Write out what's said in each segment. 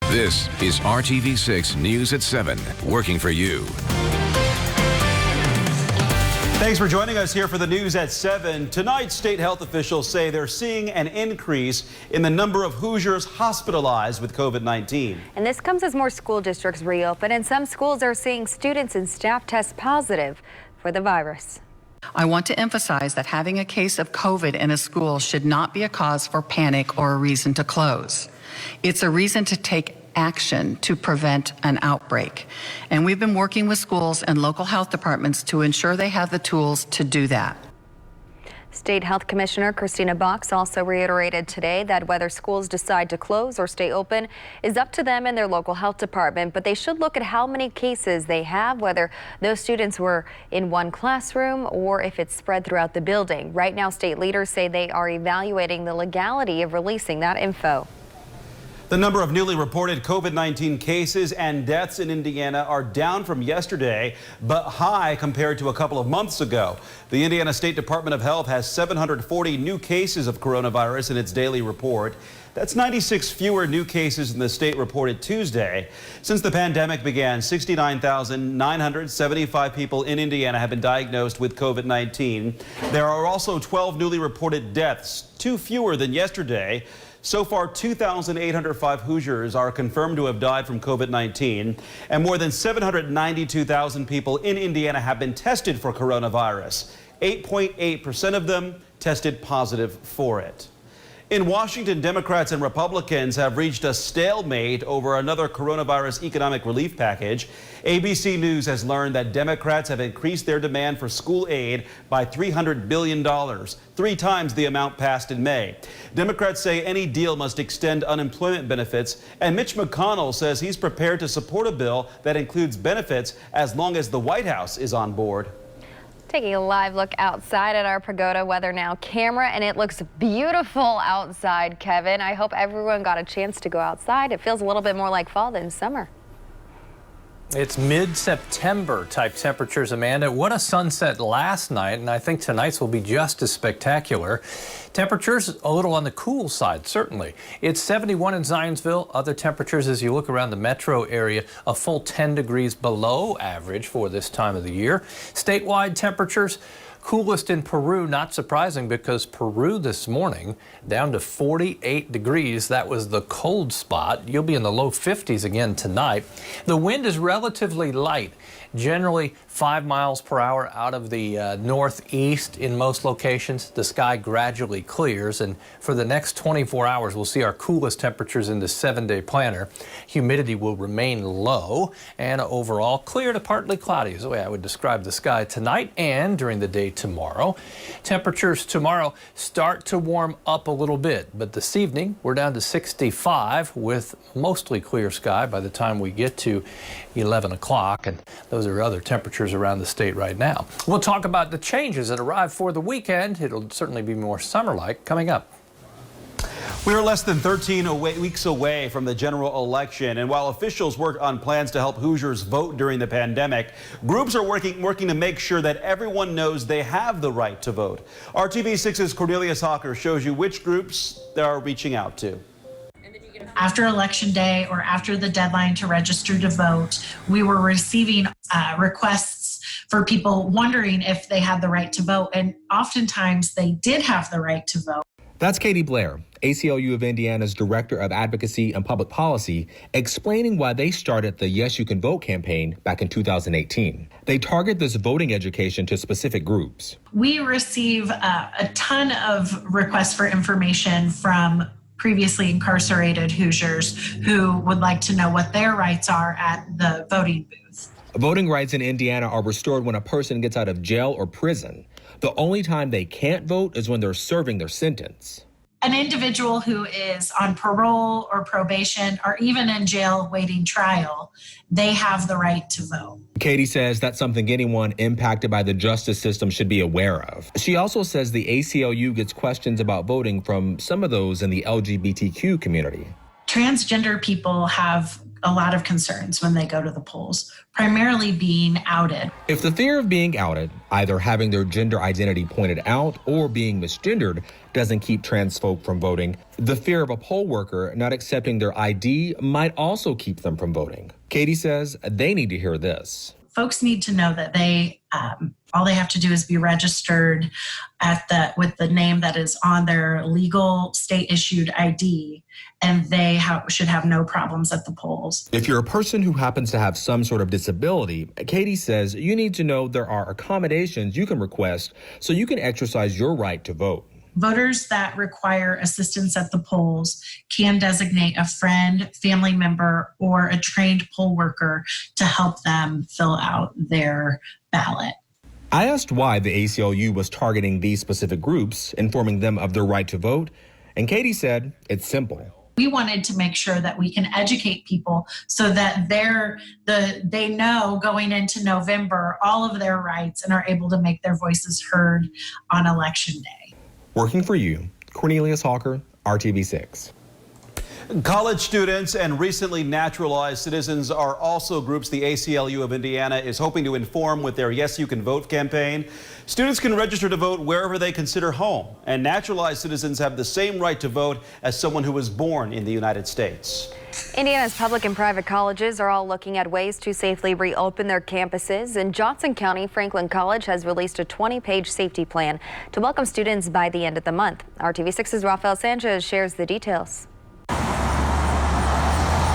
This is RTV6 News at 7, working for you. Thanks for joining us here for the news at 7. Tonight, state health officials say they're seeing an increase in the number of Hoosiers hospitalized with COVID-19. And this comes as more school districts reopen, and some schools are seeing students and staff test positive for the virus. I want to emphasize that having a case of COVID in a school should not be a cause for panic or a reason to close. It's a reason to take action to prevent an outbreak. And we've been working with schools and local health departments to ensure they have the tools to do that. State Health Commissioner Christina Box also reiterated today that whether schools decide to close or stay open is up to them and their local health department, but they should look at how many cases they have, whether those students were in one classroom or if it's spread throughout the building. Right now, state leaders say they are evaluating the legality of releasing that info. The number of newly reported COVID-19 cases and deaths in Indiana are down from yesterday, but high compared to a couple of months ago. The Indiana State Department of Health has 740 new cases of coronavirus in its daily report. That's 96 fewer new cases than the state reported Tuesday. Since the pandemic began, 69,975 people in Indiana have been diagnosed with COVID-19. There are also 12 newly reported deaths, 2 fewer than yesterday. So far, 2,805 Hoosiers are confirmed to have died from COVID-19, and more than 792,000 people in Indiana have been tested for coronavirus. 8.8% of them tested positive for it. In Washington, Democrats and Republicans have reached a stalemate over another coronavirus economic relief package. ABC News has learned that Democrats have increased their demand for school aid by $300 billion, 3 times the amount passed in May. Democrats say any deal must extend unemployment benefits, and Mitch McConnell says he's prepared to support a bill that includes benefits as long as the White House is on board. Taking a live look outside at our Pagoda Weather Now camera, and it looks beautiful outside, Kevin. I hope everyone got a chance to go outside. It feels a little bit more like fall than summer. It's mid-September type temperatures, Amanda. What a sunset last night, and I think tonight's will be just as spectacular. Temperatures a little on the cool side, certainly. It's 71 in Zionsville. Other temperatures as you look around the metro area, a full 10 degrees below average for this time of the year. Statewide temperatures, coolest in Peru, not surprising because Peru this morning down to 48 degrees. That was the cold spot. You'll be in the low 50s again tonight. The wind is relatively light, generally 5 miles per hour out of the northeast in most locations. The sky gradually clears, and for the next 24 hours we'll see our coolest temperatures in the 7-day planner. Humidity will remain low, and overall clear to partly cloudy is the way I would describe the sky tonight and during the day tomorrow. Temperatures tomorrow start to warm up a little bit, but this evening we're down to 65 with mostly clear sky by the time we get to 11 o'clock, and those are other temperatures around the state right now. We'll talk about the changes that arrive for the weekend. It'll certainly be more summer-like coming up. We're less than 13 weeks away from the general election, and while officials work on plans to help Hoosiers vote during the pandemic, groups are working to make sure that everyone knows they have the right to vote. RTV6's Cornelius Hawker shows you which groups they are reaching out to. After Election Day or after the deadline to register to vote, we were receiving requests for people wondering if they had the right to vote, and oftentimes they did have the right to vote. That's Katie Blair, ACLU of Indiana's Director of Advocacy and Public Policy, explaining why they started the Yes You Can Vote campaign back in 2018. They target this voting education to specific groups. We receive a ton of requests for information from previously incarcerated Hoosiers who would like to know what their rights are at the voting booth. Voting rights in Indiana are restored when a person gets out of jail or prison. The only time they can't vote is when they're serving their sentence. An individual who is on parole or probation or even in jail waiting trial, they have the right to vote. Katie says that's something anyone impacted by the justice system should be aware of. She also says the ACLU gets questions about voting from some of those in the LGBTQ community. Transgender people have a lot of concerns when they go to the polls, primarily being outed. If the fear of being outed, either having their gender identity pointed out or being misgendered, doesn't keep trans folk from voting, the fear of a poll worker not accepting their ID might also keep them from voting. Katie says they need to hear this. Folks need to know that all they have to do is be registered with the name that is on their legal state-issued ID, and they should have no problems at the polls. If you're a person who happens to have some sort of disability, Katie says you need to know there are accommodations you can request so you can exercise your right to vote. Voters that require assistance at the polls can designate a friend, family member, or a trained poll worker to help them fill out their ballot. I asked why the ACLU was targeting these specific groups, informing them of their right to vote, and Katie said it's simple. We wanted to make sure that we can educate people so that they know going into November all of their rights and are able to make their voices heard on Election Day. Working for you, Cornelius Hawker, RTV6. College students and recently naturalized citizens are also groups the ACLU of Indiana is hoping to inform with their Yes You Can Vote campaign. Students can register to vote wherever they consider home, and naturalized citizens have the same right to vote as someone who was born in the United States. Indiana's public and private colleges are all looking at ways to safely reopen their campuses. In Johnson County, Franklin College has released a 20-page safety plan to welcome students by the end of the month. RTV6's Rafael Sanchez shares the details.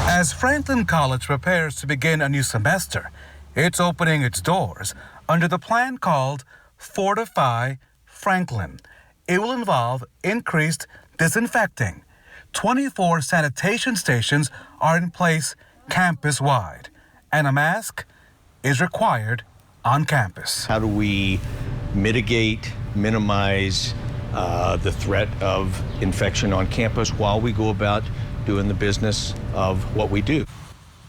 As Franklin College prepares to begin a new semester, it's opening its doors under the plan called Fortify Franklin. It will involve increased disinfecting. 24 sanitation stations are in place campus-wide, and a mask is required on campus. How do we minimize the threat of infection on campus while we go about doing the business of what we do?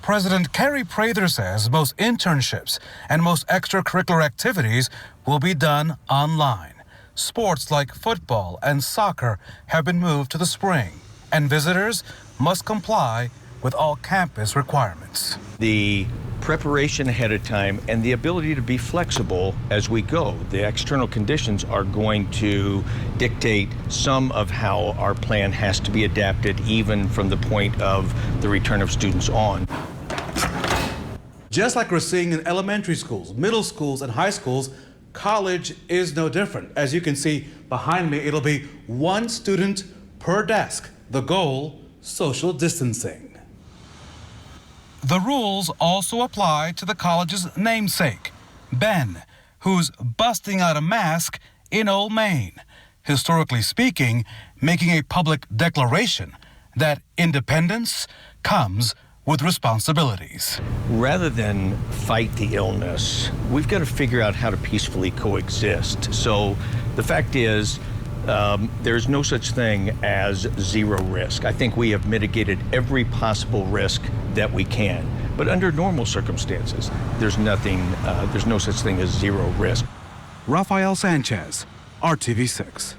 President Kerry Prather says most internships and most extracurricular activities will be done online. Sports like football and soccer have been moved to the spring, and visitors must comply with all campus requirements. The preparation ahead of time and the ability to be flexible as we go. The external conditions are going to dictate some of how our plan has to be adapted, even from the point of the return of students on. Just like we're seeing in elementary schools, middle schools, and high schools, college is no different. As you can see behind me, it'll be one student per desk. The goal, social distancing. The rules also apply to the college's namesake, Ben, who's busting out a mask in Old Main, historically speaking, making a public declaration that independence comes with responsibilities. Rather than fight the illness, we've got to figure out how to peacefully coexist. So the fact is, there's no such thing as zero risk. I think we have mitigated every possible risk that we can. But under normal circumstances, there's no such thing as zero risk. Rafael Sanchez, RTV6.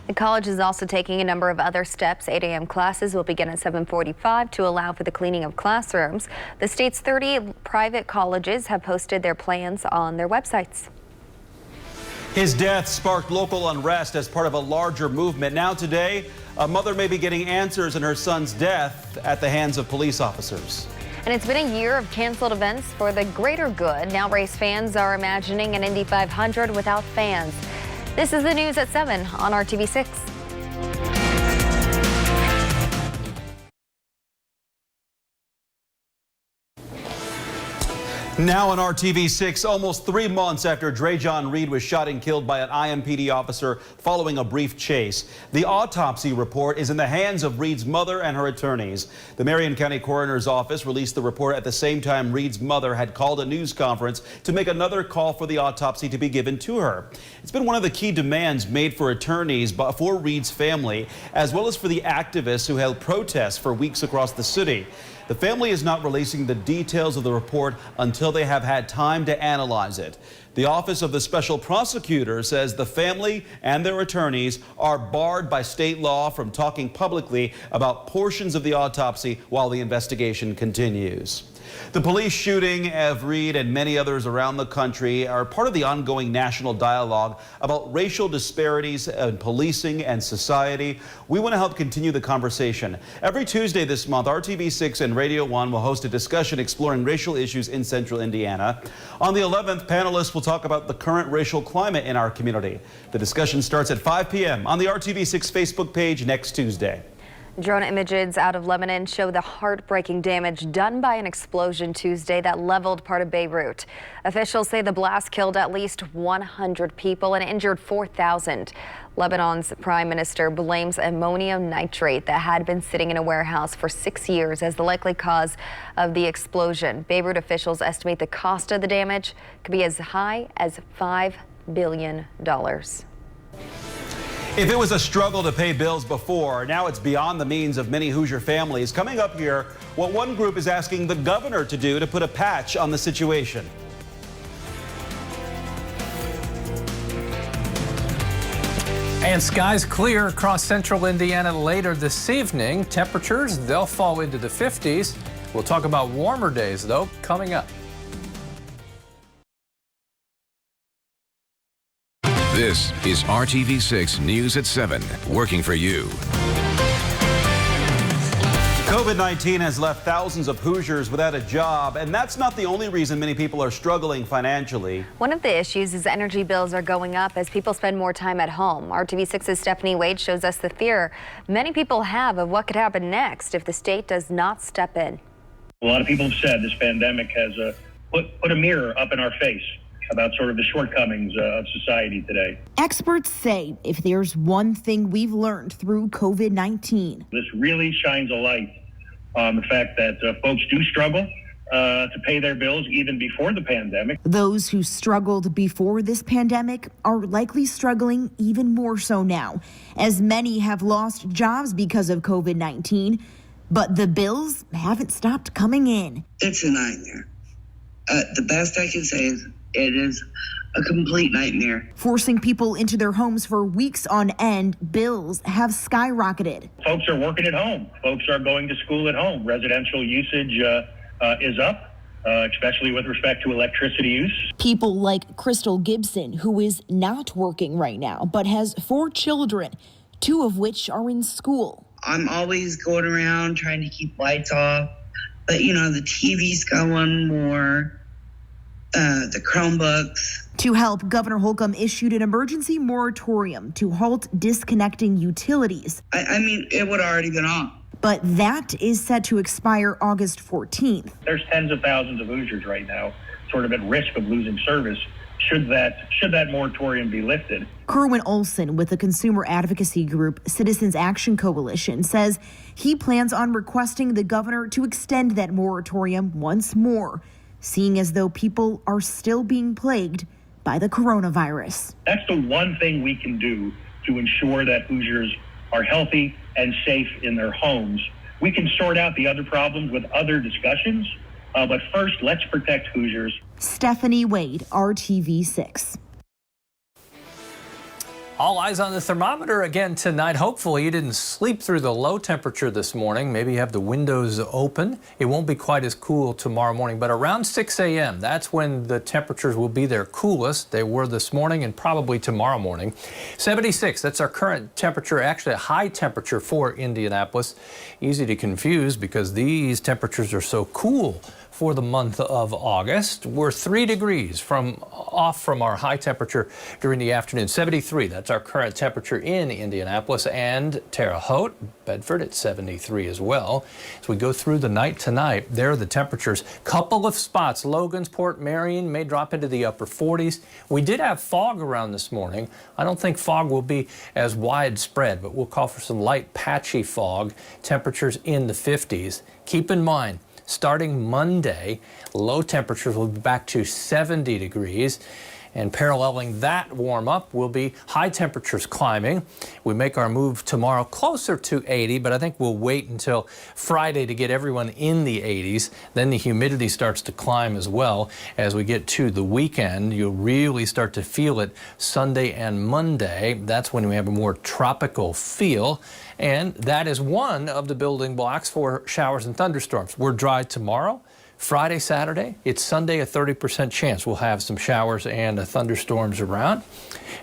The college is also taking a number of other steps. 8 a.m. classes will begin at 7:45 to allow for the cleaning of classrooms. The state's 30 private colleges have posted their plans on their websites. His death sparked local unrest as part of a larger movement. Now today, a mother may be getting answers in her son's death at the hands of police officers. And it's been a year of canceled events for the greater good. Now race fans are imagining an Indy 500 without fans. This is the news at 7 on RTV6. Now on RTV6, almost 3 months after Dre'Jon Reed was shot and killed by an IMPD officer following a brief chase. The autopsy report is in the hands of Reed's mother and her attorneys. The Marion County Coroner's Office released the report at the same time Reed's mother had called a news conference to make another call for the autopsy to be given to her. It's been one of the key demands made for attorneys for Reed's family, as well as for the activists who held protests for weeks across the city. The family is not releasing the details of the report until they have had time to analyze it. The Office of the Special Prosecutor says the family and their attorneys are barred by state law from talking publicly about portions of the autopsy while the investigation continues. The police shooting of Reed and many others around the country are part of the ongoing national dialogue about racial disparities in policing and society. We want to help continue the conversation. Every Tuesday this month, RTV6 and Radio 1 will host a discussion exploring racial issues in central Indiana. On the 11th, panelists will talk about the current racial climate in our community. The discussion starts at 5 p.m. on the RTV6 Facebook page next Tuesday. Drone images out of Lebanon show the heartbreaking damage done by an explosion Tuesday that leveled part of Beirut. Officials say the blast killed at least 100 people and injured 4,000. Lebanon's prime minister blames ammonium nitrate that had been sitting in a warehouse for 6 years as the likely cause of the explosion. Beirut officials estimate the cost of the damage could be as high as $5 billion. If it was a struggle to pay bills before, now it's beyond the means of many Hoosier families. Coming up here, what one group is asking the governor to do to put a patch on the situation. And skies clear across central Indiana later this evening. Temperatures, they'll fall into the 50s. We'll talk about warmer days, though, coming up. This is RTV6 News at 7, working for you. COVID-19 has left thousands of Hoosiers without a job, and that's not the only reason many people are struggling financially. One of the issues is energy bills are going up as people spend more time at home. RTV6's Stephanie Wade shows us the fear many people have of what could happen next if the state does not step in. A lot of people have said this pandemic has put a mirror up in our face about sort of the shortcomings of society today. Experts say if there's one thing we've learned through COVID-19, this really shines a light on the fact that folks do struggle to pay their bills even before the pandemic. Those who struggled before this pandemic are likely struggling even more so now, as many have lost jobs because of COVID-19, but the bills haven't stopped coming in. It's a nightmare. The best I can say is it is a complete nightmare. Forcing people into their homes for weeks on end, bills have skyrocketed. Folks are working at home. Folks are going to school at home. Residential usage is up, especially with respect to electricity use. People like Crystal Gibson, who is not working right now, but has 4 children, 2 of which are in school. I'm always going around trying to keep lights off, but the TV's going more. The Chromebooks. To help, Governor Holcomb issued an emergency moratorium to halt disconnecting utilities. I mean, it would have already been on. But that is set to expire August 14th. There's tens of thousands of Hoosiers right now sort of at risk of losing service should that moratorium be lifted. Kerwin Olson with the consumer advocacy group Citizens Action Coalition says he plans on requesting the governor to extend that moratorium once more, seeing as though people are still being plagued by the coronavirus. That's the one thing we can do to ensure that Hoosiers are healthy and safe in their homes. We can sort out the other problems with other discussions, but first, let's protect Hoosiers. Stephanie Wade, RTV6. All eyes on the thermometer again tonight. Hopefully you didn't sleep through the low temperature this morning. Maybe you have the windows open. It won't be quite as cool tomorrow morning, but around 6 a.m., that's when the temperatures will be their coolest. They were this morning and probably tomorrow morning. 76, that's our current temperature, actually a high temperature for Indianapolis. Easy to confuse because these temperatures are so cool for the month of August. We're 3 degrees off from our high temperature during the afternoon. 73, that's our current temperature in Indianapolis and Terre Haute, Bedford at 73 as well. As we go through the night tonight, there are the temperatures. Couple of spots, Logansport, Marion may drop into the upper 40s. We did have fog around this morning. I don't think fog will be as widespread, but we'll call for some light patchy fog. Temperatures in the 50s. Keep in mind, starting Monday, low temperatures will be back to 70 degrees. And paralleling that warm up will be high temperatures climbing. We make our move tomorrow closer to 80, but I think we'll wait until Friday to get everyone in the 80s. Then the humidity starts to climb as well. As we get to the weekend, you'll really start to feel it Sunday and Monday. That's when we have a more tropical feel. And that is one of the building blocks for showers and thunderstorms. We're dry tomorrow. Friday, Saturday, it's Sunday, a 30% chance we'll have some showers and thunderstorms around.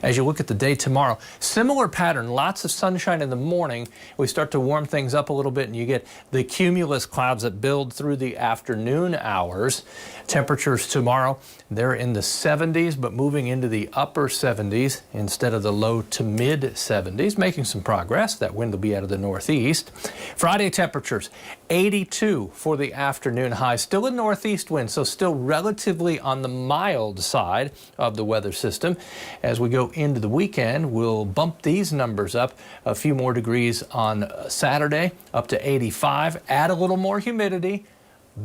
As you look at the day tomorrow, similar pattern, lots of sunshine in the morning. We start to warm things up a little bit and you get the cumulus clouds that build through the afternoon hours. Temperatures tomorrow, they're in the 70s, but moving into the upper 70s instead of the low to mid 70s, making some progress. That wind will be out of the northeast. Friday temperatures, 82 for the afternoon high. Still a northeast wind, so still relatively on the mild side of the weather system. As we go into the weekend, we'll bump these numbers up a few more degrees on Saturday, up to 85. Add a little more humidity.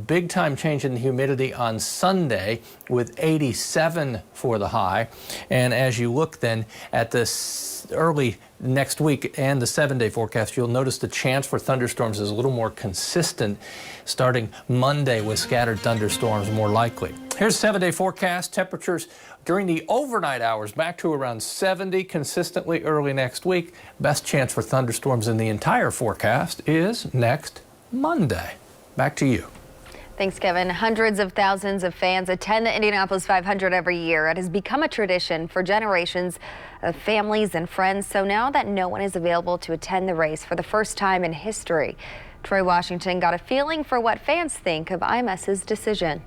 Big time change in the humidity on Sunday with 87 for the high. And as you look then at this early next week and the 7-day forecast, you'll notice the chance for thunderstorms is a little more consistent starting Monday with scattered thunderstorms more likely. Here's a 7-day forecast. Temperatures during the overnight hours back to around 70 consistently early next week. Best chance for thunderstorms in the entire forecast is next Monday. Back to you. Thanks, Kevin. Hundreds of thousands of fans attend the Indianapolis 500 every year. It has become a tradition for generations of families and friends. So now that no one is available to attend the race for the first time in history, Troy Washington got a feeling for what fans think of IMS's decision.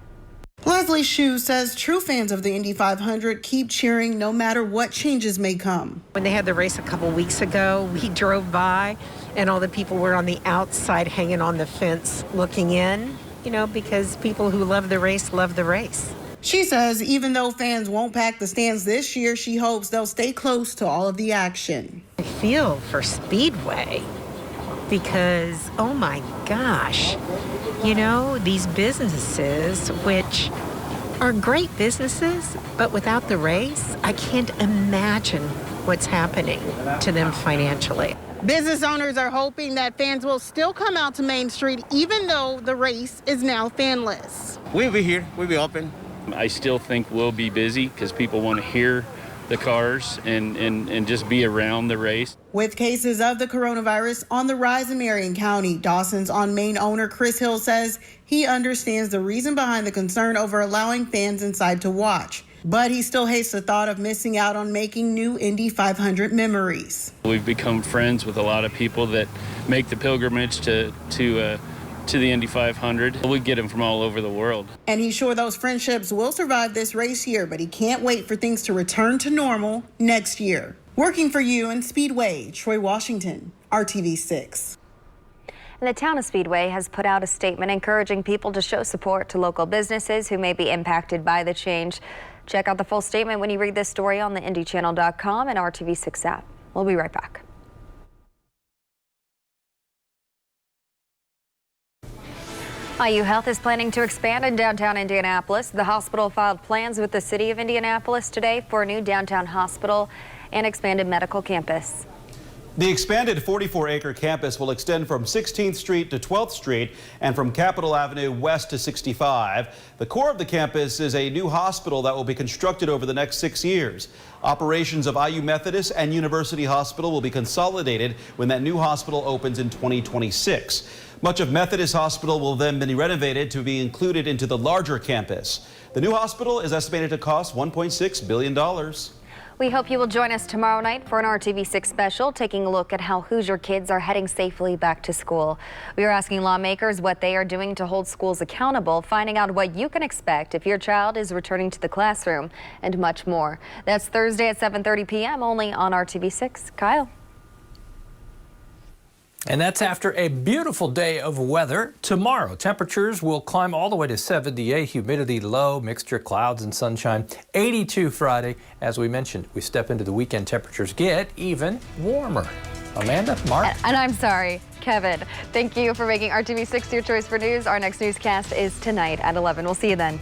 Leslie Shue says true fans of the Indy 500 keep cheering no matter what changes may come. When they had the race a couple weeks ago, we drove by and all the people were on the outside hanging on the fence looking in. You know, because people who love the race love the race. She says even though fans won't pack the stands this year, she hopes they'll stay close to all of the action. I feel for Speedway because, oh my gosh, you know, these businesses, which are great businesses, but without the race, I can't imagine what's happening to them financially. Business owners are hoping that fans will still come out to Main Street even though the race is now fanless. We'll be here. We'll be open. I still think we'll be busy because people want to hear the cars and just be around the race. With cases of the coronavirus on the rise in Marion County, Dawson's On Main owner Chris Hill says he understands the reason behind the concern over allowing fans inside to watch. But he still hates the thought of missing out on making new Indy 500 memories. We've become friends with a lot of people that make the pilgrimage to the Indy 500. We get them from all over the world. And he's sure those friendships will survive this race here, but he can't wait for things to return to normal next year. Working for you in Speedway, Troy Washington, RTV6. And the town of Speedway has put out a statement encouraging people to show support to local businesses who may be impacted by the change. Check out the full statement when you read this story on the IndyChannel.com and RTV6 app. We'll be right back. IU Health is planning to expand in downtown Indianapolis. The hospital filed plans with the city of Indianapolis today for a new downtown hospital and expanded medical campus. The expanded 44-acre campus will extend from 16th Street to 12th Street and from Capitol Avenue west to 65. The core of the campus is a new hospital that will be constructed over the next 6 years. Operations of IU Methodist and University Hospital will be consolidated when that new hospital opens in 2026. Much of Methodist Hospital will then be renovated to be included into the larger campus. The new hospital is estimated to cost $1.6 billion. We hope you will join us tomorrow night for an RTV6 special, taking a look at how Hoosier kids are heading safely back to school. We are asking lawmakers what they are doing to hold schools accountable, finding out what you can expect if your child is returning to the classroom, and much more. That's Thursday at 7:30 p.m. only on RTV6. Kyle. And that's after a beautiful day of weather. Tomorrow, temperatures will climb all the way to 78, humidity low, mixture clouds and sunshine. 82 Friday. As we mentioned, we step into the weekend, temperatures get even warmer. Amanda, Mark? And I'm sorry, Kevin. Thank you for making RTV6 your choice for news. Our next newscast is tonight at 11. We'll see you then.